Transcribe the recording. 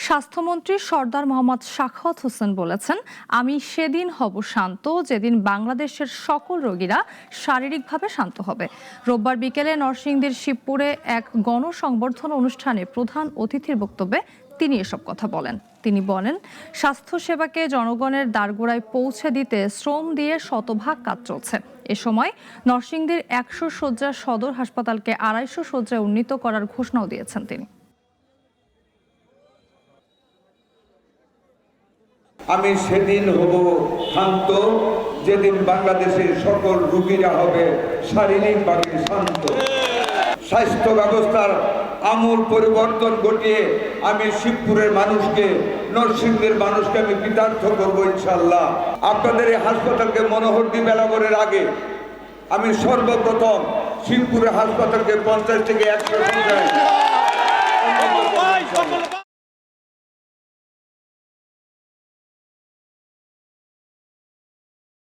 স্বাস্থ্যমন্ত্রী সরদার মোহাম্মদ সাখাওয়াত হোসেন বলেছেন, আমি সেদিন হব শান্ত যেদিন বাংলাদেশের সকল রোগীরা শারীরিকভাবে শান্ত হবে। রোববার বিকেলে নরসিংদীর শিবপুরে এক গণসংবর্ধনা অনুষ্ঠানে প্রধান অতিথির বক্তব্যে তিনি এসব কথা বলেন। তিনি বলেন, স্বাস্থ্যসেবাকে জনগণের দ্বারগোড়ায় পৌঁছে দিতে শ্রম দিয়ে শতভাগ কাজ চলছে। এ সময় নরসিংদীর ১০০ শয্যার সদর হাসপাতালকে ২৫০ শয্যায় উন্নীত করার ঘোষণাও দিয়েছেন তিনি। আমি সেদিন হব শান্ত যেদিন বাংলাদেশের সকল রোগীরা হবে শারীরিকভাবে শান্ত। স্বাস্থ্য ব্যবস্থার আমূল পরিবর্তন ঘটিয়ে আমি শিবপুরের মানুষকে, নরসিংদীর মানুষকে আমি কৃতার্থ করবো ইনশাল্লাহ। আপনাদের এই হাসপাতালকে মনোহরদী মেলাগড়ের আগে আমি সর্বপ্রথম শিবপুরের হাসপাতালকে ৫০ থেকে ১০০